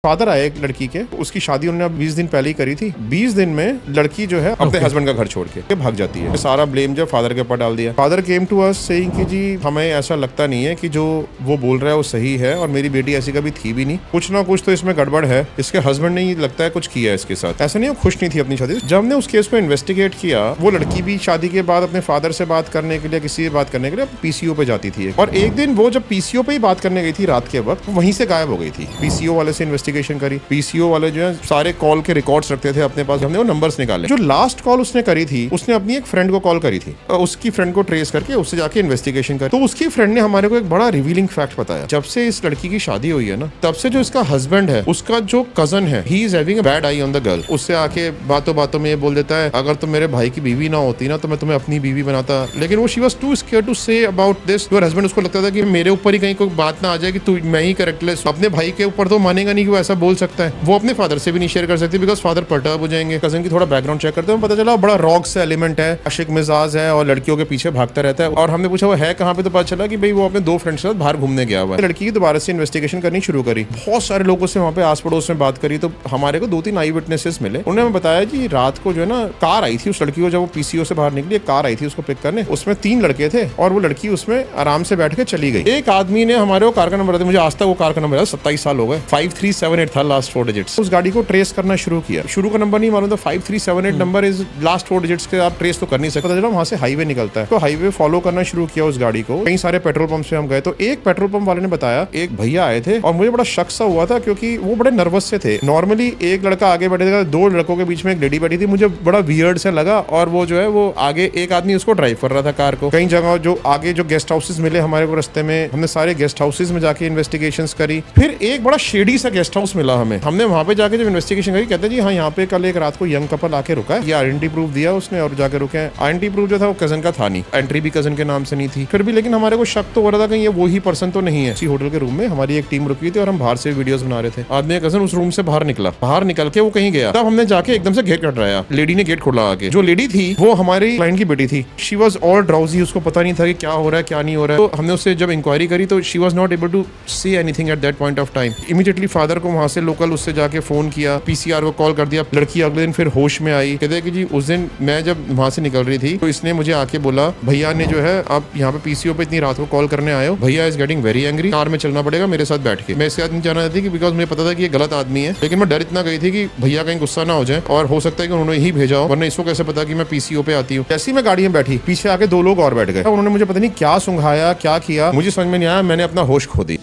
Father आए एक लड़की के, उसकी शादी उन्होंने 20 दिन पहले ही करी थी। 20 दिन में लड़की जो है अपने हस्बैंड का घर छोड़ के भाग जाती है। सारा ब्लेम जो फादर के ऊपर डाल दिया। Father came to us saying कि जी हमें ऐसा लगता नहीं है कि जो वो बोल रहा है वो सही है और मेरी बेटी ऐसी कभी थी भी नहीं, कुछ ना कुछ तो इसमें गड़बड़ है। इसके हस्बैंड ने लगता है कुछ किया है इसके साथ। ऐसा नहीं, वो खुश नहीं थी अपनी शादी। जब हमने उस केस को इन्वेस्टिगेट किया, वो लड़की भी शादी के बाद अपने फादर से बात करने के लिए, किसी से बात करने के लिए पीसीओ पे जाती थी। और एक दिन वो जब पीसीओ पे ही बात करने गई थी रात के वक्त, वहीं से गायब हो गई थी। पीसीओ वाले से इन्वेस्टिगेशन करी, पीसीओ वाले जो है सारे कॉल के रिकॉर्ड्स रखते थे अपने पास। हमने वो नंबर्स निकाले। जो लास्ट कॉल उसने करी थी, उसने अपनी एक फ्रेंड को कॉल करी थी। उसकी फ्रेंड को ट्रेस करके उससे जाके इन्वेस्टिगेशन करी। तो उसकी फ्रेंड ने हमारे को एक बड़ा रिवीलिंग फैक्ट बताया। जब से इस लड़की की शादी हुई है ना, तब से जो इसका हस्बैंड है, उसका जो कजन है, he is having a bad I on the girl. उससे आके बातों बातों में ये बोल देता है, अगर तुम मेरे भाई की बीवी ना होती ना तो मैं तुम्हें अपनी बीवी बनाता। लेकिन वो she was too scared to say about this. Your husband, उसको लगता था कि मेरे ऊपर ही कहीं कोई बात ना आ जाए कि तू मैं ही करेक्टलेस। अपने भाई के ऊपर तो मानेगा नहीं कि वो ऐसा बोल सकता है। वो अपने फादर से भी नहीं शेयर कर सकती बिकॉज फादर पर्टर्ब हो जाएंगे। कजन की थोड़ा बैकग्राउंड चेक करते हैं, पता चला बड़ा रॉक से एलिमेंट है, आशिक मिजाज है और लड़कियों के पीछे भागता रहता है। और हमने पूछा वो है कहाँ पे, तो पता चला कि भाई वो अपने दो फ्रेंड्स के साथ बाहर घूमने गया हुआ है। लड़की की दोबारा से इन्वेस्टिगेशन करनी शुरू करी। बहुत सारे लोगों से वहाँ पे आस पड़ोस में बात करी, तो हमारे को 2-3 आई विटनेसेस मिले। उन्होंने हमें बताया जी रात को जो है ना, कार आई थी उस लड़की को, जब वो पीसीओ से बाहर निकली, कार आई थी उसको पिक करने। उसमें 3 लड़के थे और वो लड़की उसमें आराम से बैठ के चली गई। एक आदमी ने हमारे को कार का नंबर दिया, मुझे आज तक वो कार का नंबर 27 साल हो गए, 5378 था लास्ट 4 डिजिट्स। उस गाड़ी को ट्रेस करना शुरू किया। शुरू का नंबर नहीं मालूम था, 5378 नंबर इज लास्ट 4 डिजिट्स के आप ट्रेस तो कर नहीं सकते। पता चला वहां से हाईवे निकलता है, तो हाईवे फॉलो करना शुरू किया उस गाड़ी को। कई सारे पेट्रोल पंप से हम गए, तो एक पेट्रोल पंप वाले ने बताया एक भैया आए थे और मुझे बड़ा शक सा हुआ था क्योंकि वो बड़े नर्वस से थे। नॉर्मली एक लड़का आगे बैठे था, 2 लड़कों के बीच में एक लेडी बैठी थी। मुझे बड़ा वियर्ड से लगा और वो जो है वो आगे एक आदमी उसको ड्राइव कर रहा था कार को। कई जगह जो आगे जो गेस्ट हाउसेस मिले हमारे को रास्ते में, हमने सारे गेस्ट हाउसेस में जाके इन्वेस्टिगेशंस करी। फिर एक बड़ा शेडी सा गेस्ट हाउस मिला हमें। हमने वहां पे जाके जब इन्वेस्टिगेशन करी, कहते जी हाँ यहाँ पे कल एक रात को यंग कपल आके रुका है। ये आइडेंटिटी प्रूफ दिया उसने और जाके रुके हैं। आइडेंटिटी प्रूफ जो था वो कजन का था नहीं, एंट्री भी कजन के नाम से नहीं थी। फिर भी लेकिन हमारे को शक तो हो रहा था कि ये वही पर्सन तो नहीं है। इसी होटल के रूम में हमारी एक टीम रुकी थी और हम बाहर से वीडियोस बना रहे थे। आदमी कजन उस रूम से बाहर निकला, बाहर निकल के वो कहीं गया। तब हमने जाके एकदम से गेट खटखटाया। लेडी ने गेट खोला आके। जो लेडी थी वो हमारी क्लाइंट की बेटी थी। शी वाज ऑल ड्राउजी, उसको पता नहीं था कि क्या हो रहा है क्या नहीं हो रहा है। तो हमने उससे जब इंक्वायरी करी तो she was not able to see anything at that point of time. Immediately father को वहां से लोकल उससे जाके फोन किया, पीसीआर को कॉल कर दिया। लड़की अगले दिन फिर होश में आई। कहते कि जी उस दिन मैं जब वहां से निकल रही थी तो इसने मुझे आके बोला, भैया ने जो है आप यहाँ पे पीसीओ पे इतनी रात को कॉल करने आए हो, भैया is getting very angry, car में चलना पड़ेगा मेरे साथ बैठ के। मैं इसके साथ नहीं जाना थी कि बिकॉज मुझे पता था कि ये गलत आदमी है, लेकिन मैं डर इतना गई थी कि भैया कहीं गुस्सा ना हो जाए और हो सकता है कि उन्होंने ही भेजा हो, वरना इसको कैसे पता कि मैं पीसीओ पे आती हूँ। जैसे मैं गाड़ी में बैठी, पीछे आके 2 लोग और बैठ गए। उन्होंने मुझे पता नहीं क्या सुंघाया क्या किया, मुझे समझ में नहीं आया, मैंने अपना होश खो दी।